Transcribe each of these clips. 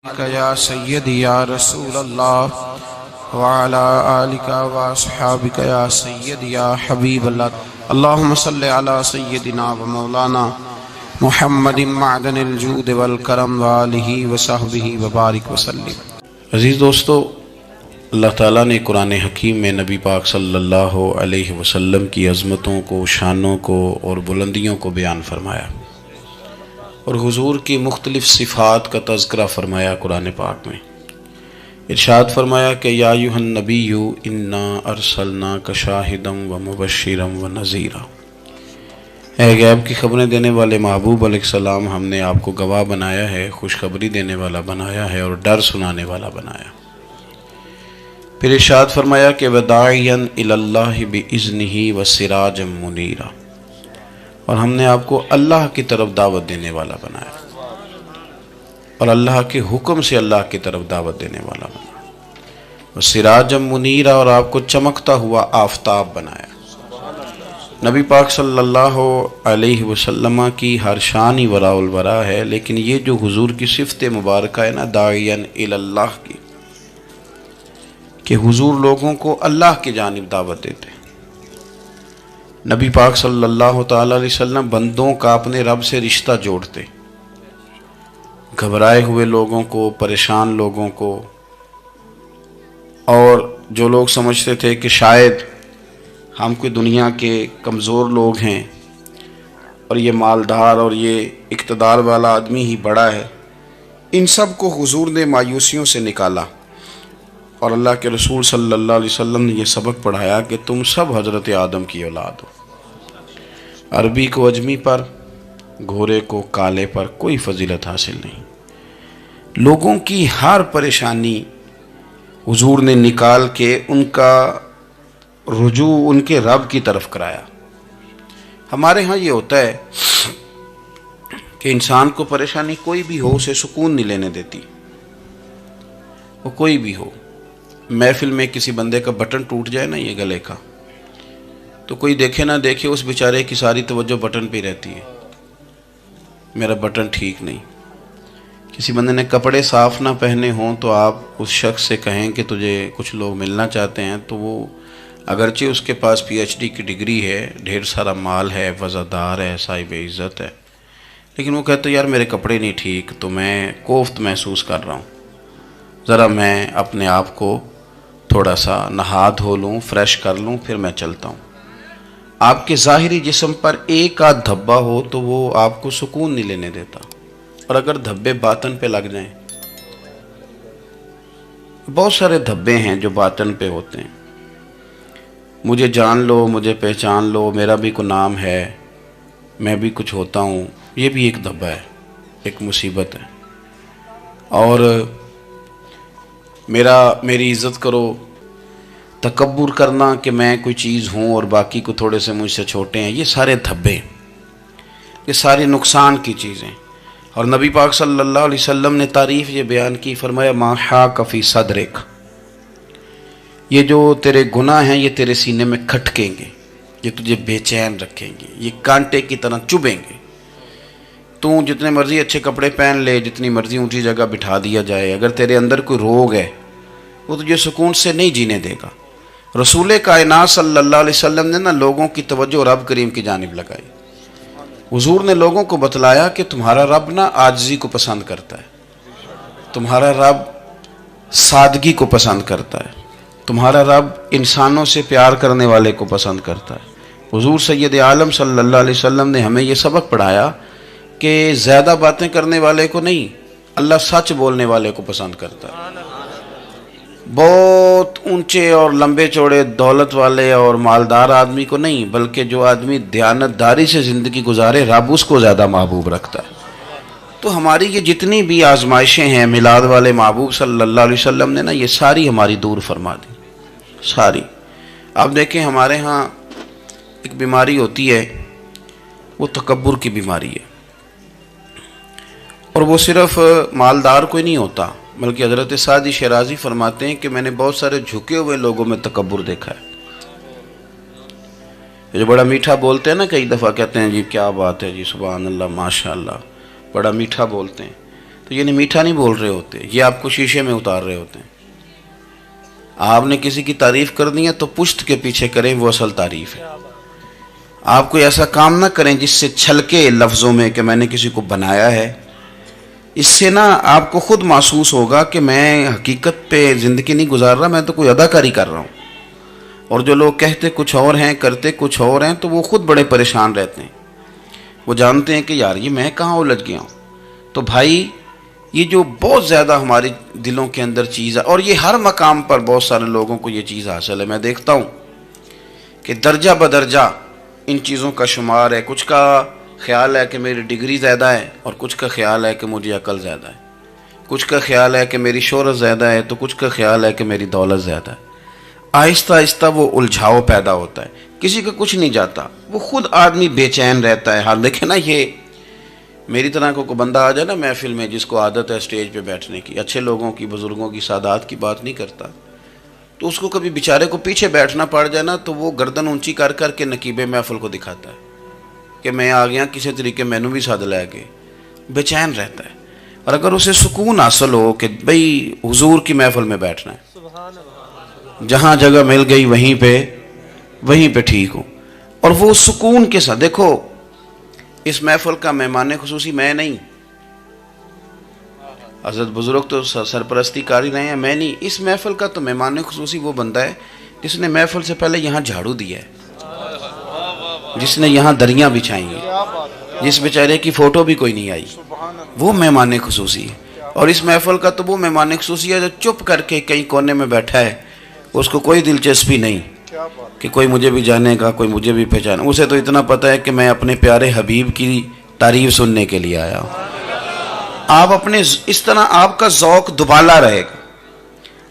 یا سیدی یا رسول اللہ وعلا آلکا و اصحابکا یا سیدی یا حبیب اللہ اللہم صلی علی سیدنا و مولانا محمد معدن الجود والکرم وآلہ وصحبہ وبارک وسلم۔ عزیز دوستو، اللہ تعالیٰ نے قرآن حکیم میں نبی پاک صلی اللہ علیہ وسلم کی عظمتوں کو، شانوں کو اور بلندیوں کو بیان فرمایا اور حضور کی مختلف صفات کا تذکرہ فرمایا۔ قرآن پاک میں ارشاد فرمایا کہ یا ایھا النبی انا ارسلناک شاہدا ومبشرا ونذیرا، اے غیب کی خبریں دینے والے محبوب علیہ السلام، ہم نے آپ کو گواہ بنایا ہے، خوشخبری دینے والا بنایا ہے اور ڈر سنانے والا بنایا۔ پھر ارشاد فرمایا کہ وداعیا الی اللہ باذنہ وسراجا منیرا، اور ہم نے آپ کو اللہ کی طرف دعوت دینے والا بنایا اور اللہ کے حکم سے اللہ کی طرف دعوت دینے والا بنایا، سراجا منیرا، اور آپ کو چمکتا ہوا آفتاب بنایا۔ نبی پاک صلی اللہ علیہ وسلم کی ہر شان ہی وراء الورا ہے، لیکن یہ جو حضور کی صفت مبارکہ ہے نا، داعیا الی اللہ کی، کہ حضور لوگوں کو اللہ کی جانب دعوت دیتے ہیں۔ نبی پاک صلی اللہ تعالیٰ علیہ وسلم بندوں کا اپنے رب سے رشتہ جوڑتے، گھبرائے ہوئے لوگوں کو، پریشان لوگوں کو، اور جو لوگ سمجھتے تھے کہ شاید ہم کوئی دنیا کے کمزور لوگ ہیں اور یہ مالدار اور یہ اقتدار والا آدمی ہی بڑا ہے، ان سب کو حضور نے مایوسیوں سے نکالا اور اللہ کے رسول صلی اللہ علیہ وسلم نے یہ سبق پڑھایا کہ تم سب حضرت آدم کی اولاد ہو۔ عربی کو اجمی پر، گھورے کو کالے پر کوئی فضیلت حاصل نہیں۔ لوگوں کی ہر پریشانی حضور نے نکال کے ان کا رجوع ان کے رب کی طرف کرایا۔ ہمارے ہاں یہ ہوتا ہے کہ انسان کو پریشانی کوئی بھی ہو اسے سکون نہیں لینے دیتی، وہ کوئی بھی ہو۔ محفل میں کسی بندے کا بٹن ٹوٹ جائے نا، یہ گلے کا، تو کوئی دیکھے نہ دیکھے اس بیچارے کی ساری توجہ بٹن پہ رہتی ہے، میرا بٹن ٹھیک نہیں۔ کسی بندے نے کپڑے صاف نہ پہنے ہوں تو آپ اس شخص سے کہیں کہ تجھے کچھ لوگ ملنا چاہتے ہیں، تو وہ اگرچہ اس کے پاس پی ایچ ڈی کی ڈگری ہے، ڈھیر سارا مال ہے، وزادار ہے، صاحب عزت ہے، لیکن وہ کہتے یار میرے کپڑے نہیں ٹھیک، تو میں کوفت محسوس کر رہا ہوں، ذرا میں اپنے آپ کو تھوڑا سا نہا دھو لوں، فریش کر لوں، پھر میں چلتا ہوں۔ آپ کے ظاہری جسم پر ایک آدھ دھبا ہو تو وہ آپ کو سکون نہیں لینے دیتا، اور اگر دھبے باطن پہ لگ جائیں، بہت سارے دھبے ہیں جو باطن پہ ہوتے ہیں، مجھے جان لو، مجھے پہچان لو، میرا بھی کوئی نام ہے، میں بھی کچھ ہوتا ہوں، یہ بھی ایک دھبا ہے، ایک مصیبت ہے۔ اور میری عزت کرو، تکبر کرنا کہ میں کوئی چیز ہوں اور باقی کو تھوڑے سے مجھ سے چھوٹے ہیں، یہ سارے دھبے، یہ سارے نقصان کی چیزیں۔ اور نبی پاک صلی اللہ علیہ وسلم نے تعریف یہ بیان کی، فرمایا ما حاک فی صدرک، یہ جو تیرے گناہ ہیں یہ تیرے سینے میں کھٹکیں گے، یہ تجھے بے چین رکھیں گے، یہ کانٹے کی طرح چبھیں گے۔ تو جتنے مرضی اچھے کپڑے پہن لے، جتنی مرضی اونچی جگہ بٹھا دیا جائے، اگر تیرے اندر کوئی روگ ہے وہ تجھے سکون سے نہیں جینے دے گا۔ رسول کائنات صلی اللہ علیہ وسلم نے نا لوگوں کی توجہ رب کریم کی جانب لگائی۔ حضور نے لوگوں کو بتلایا کہ تمہارا رب نا عاجزی کو پسند کرتا ہے، تمہارا رب سادگی کو پسند کرتا ہے، تمہارا رب انسانوں سے پیار کرنے والے کو پسند کرتا ہے۔ حضور سید عالم صلی اللہ علیہ وسلم نے ہمیں یہ سبق پڑھایا کہ زیادہ باتیں کرنے والے کو نہیں، اللہ سچ بولنے والے کو پسند کرتا ہے۔ بہت اونچے اور لمبے چوڑے دولت والے اور مالدار آدمی کو نہیں، بلکہ جو آدمی دیانتداری سے زندگی گزارے، رب اس کو زیادہ محبوب رکھتا ہے۔ تو ہماری یہ جتنی بھی آزمائشیں ہیں، میلاد والے محبوب صلی اللہ علیہ وسلم نے نا یہ ساری ہماری دور فرما دی، ساری۔ اب دیکھیں ہمارے ہاں ایک بیماری ہوتی ہے، وہ تکبر کی بیماری ہے، اور وہ صرف مالدار کوئی نہیں ہوتا، بلکہ حضرت سعدی شیرازی فرماتے ہیں کہ میں نے بہت سارے جھکے ہوئے لوگوں میں تکبر دیکھا ہے۔ جو بڑا میٹھا بولتے ہیں نا، کئی دفعہ کہتے ہیں جی کیا بات ہے جی، سبحان اللہ، ماشاء اللہ، بڑا میٹھا بولتے ہیں، تو تو یعنی میٹھا نہیں بول رہے ہوتے، یہ آپ کو شیشے میں اتار رہے ہوتے ہیں۔ آپ نے کسی کی تعریف کرنی ہے تو پشت کے پیچھے کریں، وہ اصل تعریف ہے۔ آپ کوئی ایسا کام نہ کریں جس سے چھلکے لفظوں میں کہ میں نے کسی کو بنایا ہے۔ اس سے نا آپ کو خود محسوس ہوگا کہ میں حقیقت پہ زندگی نہیں گزار رہا، میں تو کوئی اداکاری کر رہا ہوں۔ اور جو لوگ کہتے کچھ اور ہیں کرتے کچھ اور ہیں تو وہ خود بڑے پریشان رہتے ہیں، وہ جانتے ہیں کہ یار یہ میں کہاں الجھ گیا ہوں۔ تو بھائی یہ جو بہت زیادہ ہمارے دلوں کے اندر چیز ہے، اور یہ ہر مقام پر بہت سارے لوگوں کو یہ چیز حاصل ہے، میں دیکھتا ہوں کہ درجہ بدرجہ ان چیزوں کا شمار ہے۔ کچھ کا خیال ہے کہ میری ڈگری زیادہ ہے، اور کچھ کا خیال ہے کہ مجھے عقل زیادہ ہے، کچھ کا خیال ہے کہ میری شہرت زیادہ ہے، تو کچھ کا خیال ہے کہ میری دولت زیادہ ہے۔ آہستہ آہستہ وہ الجھاؤ پیدا ہوتا ہے، کسی کا کچھ نہیں جاتا، وہ خود آدمی بے چین رہتا ہے۔ حال دیکھیں نا، یہ میری طرح کو بندہ آ جائے نا محفل میں، جس کو عادت ہے اسٹیج پہ بیٹھنے کی، اچھے لوگوں کی، بزرگوں کی، سادات کی بات نہیں کرتا، تو اس کو کبھی بیچارے کو پیچھے بیٹھنا پڑ جائے نا تو وہ گردن اونچی کر کر کے نقیب محفل کو دکھاتا ہے کہ میں آ گیا، کسی طریقے مینو بھی ساتھ لے کے، بے چین رہتا ہے۔ اور اگر اسے سکون حاصل ہو کہ بھئی حضور کی محفل میں بیٹھنا ہے، جہاں جگہ مل گئی وہیں پہ ٹھیک ہوں، اور وہ سکون کے ساتھ، دیکھو اس محفل کا مہمان خصوصی میں نہیں، حضرت بزرگ تو سرپرستی کر ہی رہے ہیں، میں نہیں، اس محفل کا تو مہمان خصوصی وہ بندہ ہے جس نے محفل سے پہلے یہاں جھاڑو دیا ہے، جس نے یہاں دریاں بچھائی ہیں، جس بیچارے کی فوٹو بھی کوئی نہیں آئی، وہ مہمان خصوصی ہے۔ اور اس محفل کا تو وہ مہمان خصوصی ہے جو چپ کر کے کئی کونے میں بیٹھا ہے، اس کو کوئی دلچسپی نہیں کہ کوئی مجھے بھی جانے گا، کوئی مجھے بھی پہچانے، اسے تو اتنا پتہ ہے کہ میں اپنے پیارے حبیب کی تعریف سننے کے لیے آیا ہوں۔ آپ اپنے اس طرح آپ کا ذوق دوبالا رہے گا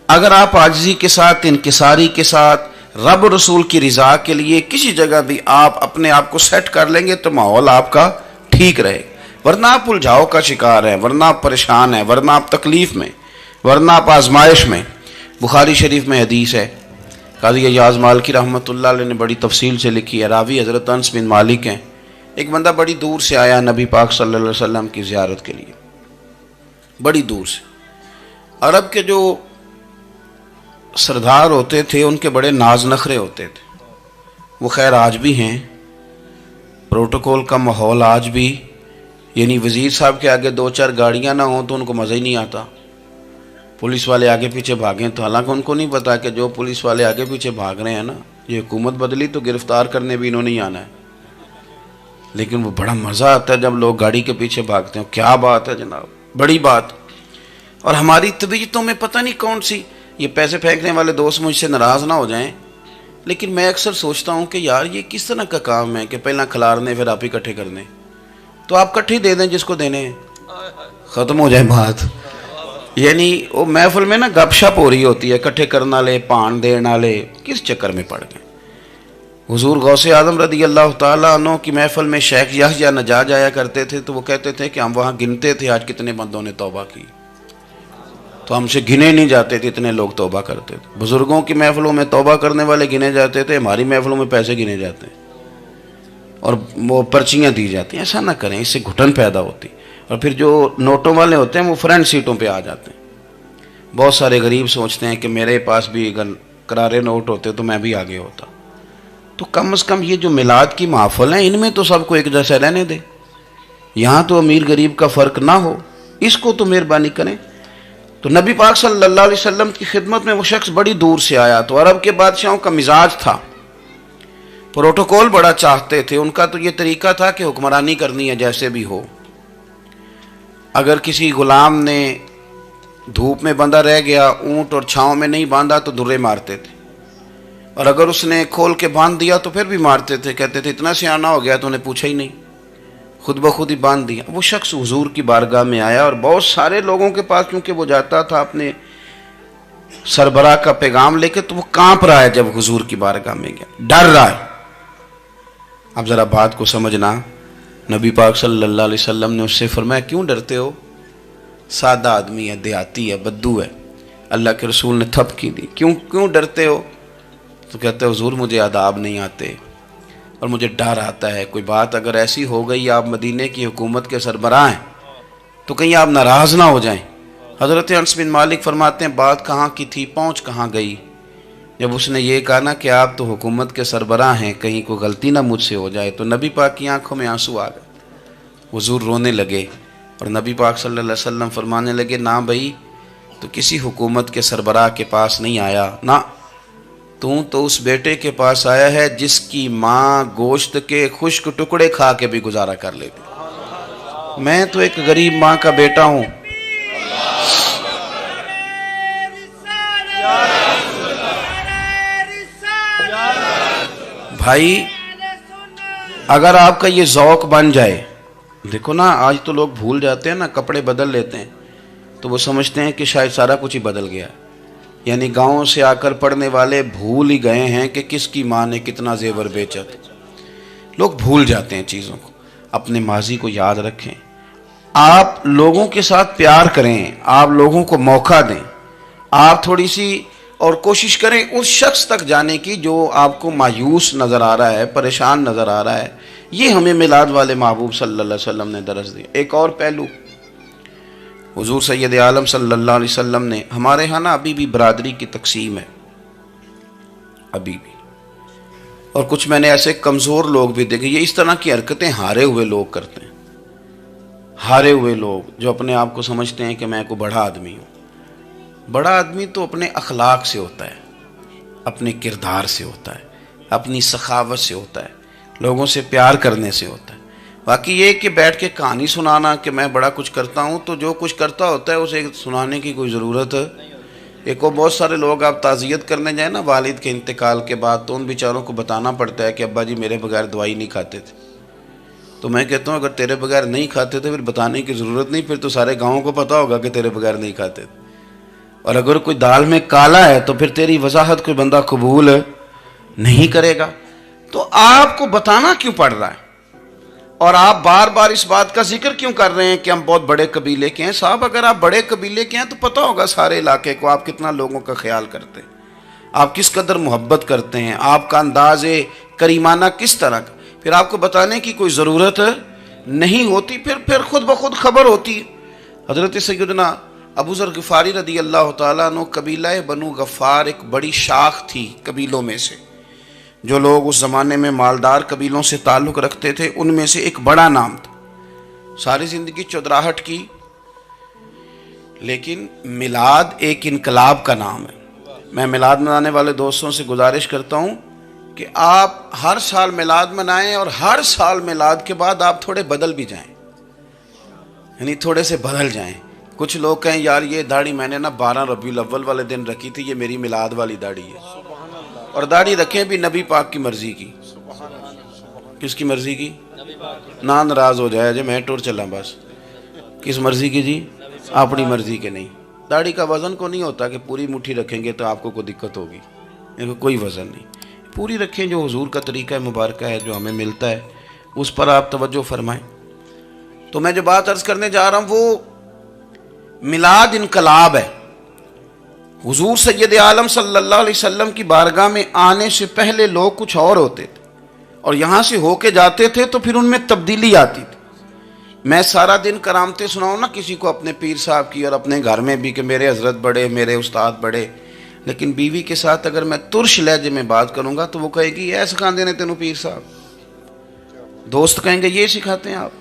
اگر آپ عاجزی کے ساتھ، انکساری کے ساتھ، رب رسول کی رضا کے لیے کسی جگہ بھی آپ اپنے آپ کو سیٹ کر لیں گے تو ماحول آپ کا ٹھیک رہے گا، ورنہ آپ الجھاؤ کا شکار ہیں، ورنہ آپ پریشان ہیں، ورنہ آپ تکلیف میں، ورنہ آپ آزمائش میں۔ بخاری شریف میں حدیث ہے، قاضی ایاز مالکی رحمۃ اللہ علیہ نے بڑی تفصیل سے لکھی ہے، راوی حضرت انس بن مالک ہیں۔ ایک بندہ بڑی دور سے آیا نبی پاک صلی اللہ علیہ وسلم کی زیارت کے لیے، بڑی دور سے۔ عرب کے جو سردار ہوتے تھے ان کے بڑے ناز نخرے ہوتے تھے، وہ خیر آج بھی ہیں، پروٹوکول کا ماحول آج بھی، یعنی وزیر صاحب کے آگے دو چار گاڑیاں نہ ہوں تو ان کو مزہ ہی نہیں آتا، پولیس والے آگے پیچھے بھاگیں تو، حالانکہ ان کو نہیں پتا کہ جو پولیس والے آگے پیچھے بھاگ رہے ہیں نا، یہ حکومت بدلی تو گرفتار کرنے بھی انہوں نے ہی آنا ہے، لیکن وہ بڑا مزہ آتا ہے جب لوگ گاڑی کے پیچھے بھاگتے ہیں۔ کیا بات ہے جناب، بڑی بات۔ اور ہماری طبیعتوں میں پتہ نہیں کون سی، یہ پیسے پھینکنے والے دوست مجھ سے ناراض نہ ہو جائیں، لیکن میں اکثر سوچتا ہوں کہ یار یہ کس طرح کا کام ہے کہ پہلا کھلارنے پھر آپ اکٹھے کرنے، تو آپ کٹھے دے دیں جس کو دینے ہیں، ختم ہو جائے بات۔ یعنی وہ محفل میں نا گپ شپ ہو رہی ہوتی ہے، اکٹھے کرنا لے، پان دینا لے، کس چکر میں پڑ گئے۔ حضور غوث اعظم رضی اللہ تعالیٰ عنہ کی محفل میں شیخ یحییٰ نجاج آیا کرتے تھے تو وہ کہتے تھے کہ ہم وہاں گنتے تھے آج کتنے بندوں نے توبہ کی، تو ہم سے گنے نہیں جاتے تھے، اتنے لوگ توبہ کرتے تھے۔ بزرگوں کی محفلوں میں توبہ کرنے والے گنے جاتے تھے، ہماری محفلوں میں پیسے گنے جاتے ہیں اور وہ پرچیاں دی جاتی ہیں۔ ایسا نہ کریں، اس سے گھٹن پیدا ہوتی، اور پھر جو نوٹوں والے ہوتے ہیں وہ فرنٹ سیٹوں پہ آ جاتے ہیں۔ بہت سارے غریب سوچتے ہیں کہ میرے پاس بھی اگر کرارے نوٹ ہوتے تو میں بھی آگے ہوتا۔ تو کم از کم یہ جو میلاد کی محفل ہیں ان میں تو سب کو ایک جیسا رہنے دیں، یہاں تو امیر غریب کا فرق نہ ہو، اس کو تو مہربانی کریں۔ تو نبی پاک صلی اللہ علیہ وسلم کی خدمت میں وہ شخص بڑی دور سے آیا، تو عرب کے بادشاہوں کا مزاج تھا، پروٹوکول بڑا چاہتے تھے، ان کا تو یہ طریقہ تھا کہ حکمرانی کرنی ہے جیسے بھی ہو۔ اگر کسی غلام نے دھوپ میں بندھا رہ گیا، اونٹ اور چھاؤں میں نہیں باندھا تو درے مارتے تھے، اور اگر اس نے کھول کے باندھ دیا تو پھر بھی مارتے تھے، کہتے تھے اتنا سیانا ہو گیا تو انہیں پوچھا ہی نہیں، خود بخود ہی باندھ دیا۔ وہ شخص حضور کی بارگاہ میں آیا اور بہت سارے لوگوں کے پاس کیونکہ وہ جاتا تھا اپنے سربراہ کا پیغام لے کے، تو وہ کانپ رہا ہے جب حضور کی بارگاہ میں گیا، ڈر رہا ہے۔ اب ذرا بات کو سمجھنا، نبی پاک صلی اللہ علیہ وسلم نے اس سے فرمایا کیوں ڈرتے ہو، سادہ آدمی ہے، دیہاتی ہے، بدو ہے۔ اللہ کے رسول نے تھپکی دی، کیوں ڈرتے ہو؟ تو کہتے ہیں حضور مجھے آداب نہیں آتے اور مجھے ڈر آتا ہے، کوئی بات اگر ایسی ہو گئی، آپ مدینے کی حکومت کے سربراہ ہیں، تو کہیں آپ ناراض نہ ہو جائیں۔ حضرت انس بن مالک فرماتے ہیں بات کہاں کی تھی، پہنچ کہاں گئی؟ جب اس نے یہ کہا نا کہ آپ تو حکومت کے سربراہ ہیں، کہیں کوئی غلطی نہ مجھ سے ہو جائے، تو نبی پاک کی آنکھوں میں آنسو آ گئے، حضور رونے لگے، اور نبی پاک صلی اللہ علیہ وسلم فرمانے لگے نہ بھائی، تو کسی حکومت کے سربراہ کے پاس نہیں آیا، نہ تو اس بیٹے کے پاس آیا ہے جس کی ماں گوشت کے خشک ٹکڑے کھا کے بھی گزارا کر لیتی۔ میں تو ایک غریب ماں کا بیٹا ہوں۔ بھائی اگر آپ کا یہ ذوق بن جائے، دیکھو نا آج تو لوگ بھول جاتے ہیں نا، کپڑے بدل لیتے ہیں تو وہ سمجھتے ہیں کہ شاید سارا کچھ ہی بدل گیا، یعنی گاؤں سے آ کر پڑھنے والے بھول ہی گئے ہیں کہ کس کی ماں نے کتنا زیور بیچا تھا۔ لوگ بھول جاتے ہیں چیزوں کو، اپنے ماضی کو یاد رکھیں، آپ لوگوں کے ساتھ پیار کریں، آپ لوگوں کو موقع دیں، آپ تھوڑی سی اور کوشش کریں اس شخص تک جانے کی جو آپ کو مایوس نظر آ رہا ہے، پریشان نظر آ رہا ہے۔ یہ ہمیں میلاد والے محبوب صلی اللہ علیہ وسلم نے درس دیا۔ ایک اور پہلو، حضور سید عالم صلی اللہ علیہ وسلم نے، ہمارے ہاں نا ابھی بھی برادری کی تقسیم ہے، ابھی بھی، اور کچھ میں نے ایسے کمزور لوگ بھی دیکھے، یہ اس طرح کی حرکتیں ہارے ہوئے لوگ کرتے ہیں، ہارے ہوئے لوگ جو اپنے آپ کو سمجھتے ہیں کہ میں کوئی بڑا آدمی ہوں۔ بڑا آدمی تو اپنے اخلاق سے ہوتا ہے، اپنے کردار سے ہوتا ہے، اپنی سخاوت سے ہوتا ہے، لوگوں سے پیار کرنے سے ہوتا ہے۔ باقی یہ کہ بیٹھ کے کہانی سنانا کہ میں بڑا کچھ کرتا ہوں، تو جو کچھ کرتا ہوتا ہے اسے سنانے کی کوئی ضرورت ہے؟ ایک اور بہت سارے لوگ آپ تعزیت کرنے جائیں نا والد کے انتقال کے بعد، تو ان بیچاروں کو بتانا پڑتا ہے کہ ابا جی میرے بغیر دوائی نہیں کھاتے تھے۔ تو میں کہتا ہوں اگر تیرے بغیر نہیں کھاتے تھے پھر بتانے کی ضرورت نہیں، پھر تو سارے گاؤں کو پتا ہوگا کہ تیرے بغیر نہیں کھاتے تھے۔ اور اگر کوئی دال میں کالا ہے تو پھر تیری وضاحت کوئی بندہ قبول نہیں کرے گا۔ تو آپ کو بتانا کیوں پڑ رہا ہے، اور آپ بار بار اس بات کا ذکر کیوں کر رہے ہیں کہ ہم بہت بڑے قبیلے کے ہیں؟ صاحب اگر آپ بڑے قبیلے کے ہیں تو پتہ ہوگا سارے علاقے کو آپ کتنا لوگوں کا خیال کرتے ہیں، آپ کس قدر محبت کرتے ہیں، آپ کا انداز کریمانہ کس طرح کا، پھر آپ کو بتانے کی کوئی ضرورت نہیں ہوتی، پھر خود بخود خبر ہوتی ہے۔ حضرت سیدنا ابو ذر غفاری رضی اللہ تعالیٰ عنہ، قبیلہ بنو غفار ایک بڑی شاخ تھی قبیلوں میں سے، جو لوگ اس زمانے میں مالدار قبیلوں سے تعلق رکھتے تھے، ان میں سے ایک بڑا نام تھا۔ ساری زندگی چودراہٹ کی، لیکن میلاد ایک انقلاب کا نام ہے۔ میں میلاد منانے والے دوستوں سے گزارش کرتا ہوں کہ آپ ہر سال میلاد منائیں، اور ہر سال میلاد کے بعد آپ تھوڑے بدل بھی جائیں، یعنی تھوڑے سے بدل جائیں۔ کچھ لوگ کہیں یار یہ داڑھی میں نے نا 12 ربیع الاول والے دن رکھی تھی، یہ میری میلاد والی داڑھی ہے، اور داڑھی رکھیں بھی نبی پاک کی مرضی کی۔ کس کی مرضی کی؟ نہ ناراض ہو جائے جی میں ٹور چلا، بس کس مرضی کی جی؟ اپنی مرضی کے نہیں۔ داڑھی کا وزن کو نہیں ہوتا کہ پوری مٹھی رکھیں گے تو آپ کو کوئی دقت ہوگی، کوئی وزن نہیں، پوری رکھیں، جو حضور کا طریقہ مبارکہ ہے جو ہمیں ملتا ہے اس پر آپ توجہ فرمائیں۔ تو میں جو بات عرض کرنے جا رہا ہوں وہ میلاد انقلاب ہے۔ حضور سید عالم صلی اللہ علیہ وسلم کی بارگاہ میں آنے سے پہلے لوگ کچھ اور ہوتے تھے، اور یہاں سے ہو کے جاتے تھے تو پھر ان میں تبدیلی آتی تھی۔ میں سارا دن کرامتیں سناؤں نا کسی کو اپنے پیر صاحب کی، اور اپنے گھر میں بھی کہ میرے حضرت بڑے، میرے استاد بڑے، لیکن بیوی کے ساتھ اگر میں ترش لہجے میں بات کروں گا تو وہ کہے گی اے سکھاندے نے تینوں پیر صاحب، دوست کہیں گے یہ سکھاتے ہیں آپ،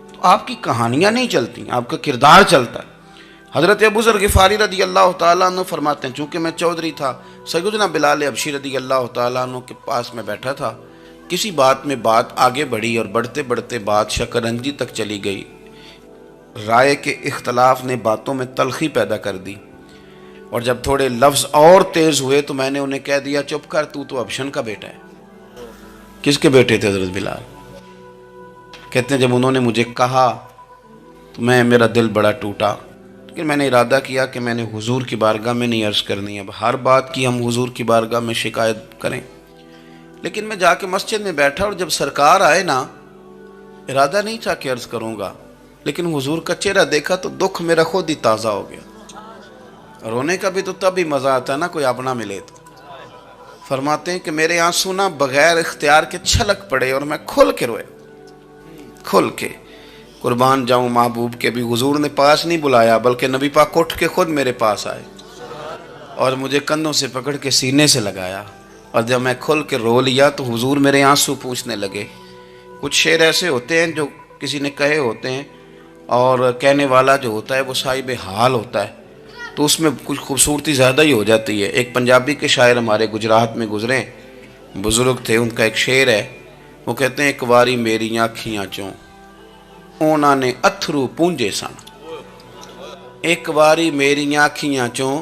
تو آپ کی کہانیاں نہیں چلتی، آپ کا کردار چلتا ہے۔ حضرت ابو ذر غفاری رضی اللہ تعالیٰ عنہ فرماتے ہیں چونکہ میں چودھری تھا، سیدنا بلال حبشی رضی اللہ تعالیٰ عنہ کے پاس میں بیٹھا تھا، کسی بات میں بات آگے بڑھی اور بڑھتے بڑھتے بات شکرنجی تک چلی گئی، رائے کے اختلاف نے باتوں میں تلخی پیدا کر دی، اور جب تھوڑے لفظ اور تیز ہوئے تو میں نے انہیں کہہ دیا چپ کر، تو ابشن کا بیٹا ہے۔ کس کے بیٹے تھے حضرت بلال؟ کہتے ہیں جب انہوں نے مجھے کہا تو میرا دل بڑا ٹوٹا، لیکن میں نے ارادہ کیا کہ میں نے حضور کی بارگاہ میں نہیں عرض کرنی، اب ہر بات کی ہم حضور کی بارگاہ میں شکایت کریں۔ لیکن میں جا کے مسجد میں بیٹھا، اور جب سرکار آئے نا، ارادہ نہیں تھا کہ عرض کروں گا، لیکن حضور کا چہرہ دیکھا تو دکھ میرا خود ہی تازہ ہو گیا۔ رونے کا بھی تو تب ہی مزہ آتا ہے نا کوئی اپنا ملے تو۔ فرماتے ہیں کہ میرے آنسو نا بغیر اختیار کے چھلک پڑے، اور میں کھل کے روئے، کھل کے۔ قربان جاؤں محبوب کے بھی حضور نے پاس نہیں بلایا بلکہ نبی پاک اٹھ کے خود میرے پاس آئے اور مجھے کندھوں سے پکڑ کے سینے سے لگایا، اور جب میں کھل کے رو لیا تو حضور میرے آنسو پوچھنے لگے۔ کچھ شعر ایسے ہوتے ہیں جو کسی نے کہے ہوتے ہیں اور کہنے والا جو ہوتا ہے وہ صاحب حال ہوتا ہے، تو اس میں کچھ خوبصورتی زیادہ ہی ہو جاتی ہے۔ ایک پنجابی کے شاعر ہمارے گجرات میں گزرے، بزرگ تھے، ان کا ایک شعر ہے، وہ کہتے ہیں ایک واری میری آنکھیاں چوں اونا نے اتھرو پونجے سن، ایک واری میری آنکھیاں چوں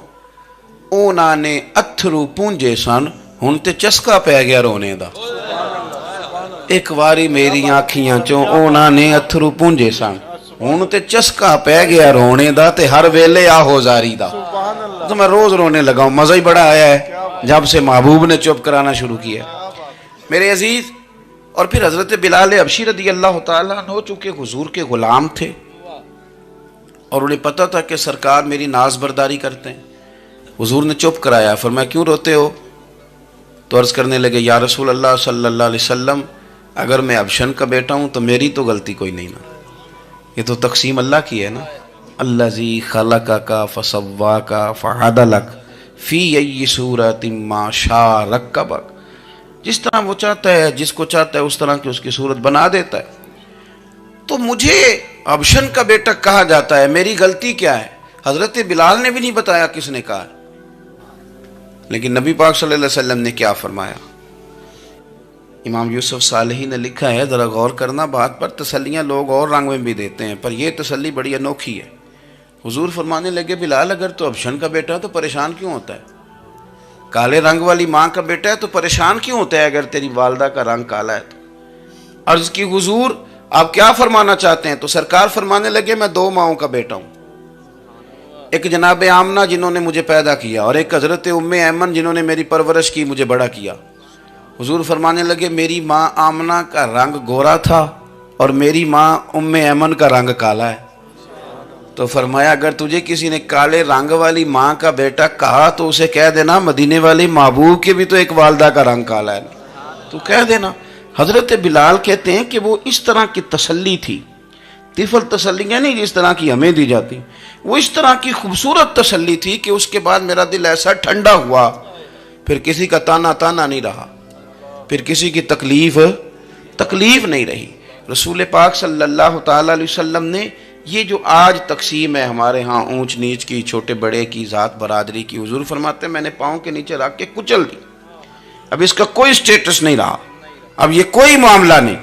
اونا نے اتھرو پونجے سن، ہن تے چسکا پہ گیا رونے دا۔ ایک واری میری آنکھیاں چوں اونا نے اتھرو پونجے سن، ہن تے چسکا پہ گیا رونے دا، تے ہر ویلے آہو زاری دا۔ تو میں روز رونے لگا ہوں، مزہ ہی بڑا آیا ہے جب سے محبوب نے چپ کرانا شروع کیا۔ میرے عزیز، اور پھر حضرت بلال حبشی رضی اللہ تعالیٰ عنہ چونکہ حضور کے غلام تھے اور انہیں پتہ تھا کہ سرکار میری ناز برداری کرتے ہیں، حضور نے چپ کرایا۔ فرمایا کیوں روتے ہو؟ تو عرض کرنے لگے یا رسول اللہ صلی اللہ علیہ وسلم، اگر میں حبشن کا بیٹا ہوں تو میری تو غلطی کوئی نہیں نا، یہ تو تقسیم اللہ کی ہے نا۔ الذی خلقک فسواک فعدلک فی ای صورت ما شاء رکبک، جس طرح وہ چاہتا ہے، جس کو چاہتا ہے اس طرح کی اس کی صورت بنا دیتا ہے۔ تو مجھے حبشن کا بیٹا کہا جاتا ہے، میری غلطی کیا ہے؟ حضرت بلال نے بھی نہیں بتایا کس نے کہا ہے، لیکن نبی پاک صلی اللہ علیہ وسلم نے کیا فرمایا؟ امام یوسف صالحی نے لکھا ہے، ذرا غور کرنا بات پر، تسلیاں لوگ اور رنگ میں بھی دیتے ہیں پر یہ تسلی بڑی انوکھی ہے۔ حضور فرمانے لگے بلال اگر تو حبشن کا بیٹا ہے تو پریشان کیوں ہوتا ہے؟ کالے رنگ والی ماں کا بیٹا ہے تو پریشان کیوں ہوتا ہے اگر تیری والدہ کا رنگ کالا ہے تو؟ عرض کی حضور آپ کیا فرمانا چاہتے ہیں؟ تو سرکار فرمانے لگے میں دو ماؤں کا بیٹا ہوں، ایک جناب آمنہ جنہوں نے مجھے پیدا کیا اور ایک حضرت ام ایمن جنہوں نے میری پرورش کی، مجھے بڑا کیا۔ حضور فرمانے لگے میری ماں آمنہ کا رنگ گورا تھا اور میری ماں ام ایمن کا رنگ کالا ہے۔ تو فرمایا اگر تجھے کسی نے کالے رنگ والی ماں کا بیٹا کہا تو اسے کہہ دینا مدینے والے محبوب کے بھی تو ایک والدہ کا رنگ کالا ہے، تو کہہ دینا۔ حضرت بلال کہتے ہیں کہ وہ اس طرح کی تسلی تھی، طفل تسلیاں نہیں جس طرح کی ہمیں دی جاتی، وہ اس طرح کی خوبصورت تسلی تھی کہ اس کے بعد میرا دل ایسا ٹھنڈا ہوا، پھر کسی کا تانا نہیں رہا، پھر کسی کی تکلیف نہیں رہی۔ رسول پاک صلی اللہ تعالی علیہ وسلم نے یہ جو آج تقسیم ہے ہمارے ہاں اونچ نیچ کی، چھوٹے بڑے کی، ذات برادری کی، حضور فرماتے ہیں میں نے پاؤں کے نیچے رکھ کے کچل دی، اب اس کا کوئی سٹیٹس نہیں رہا، اب یہ کوئی معاملہ نہیں۔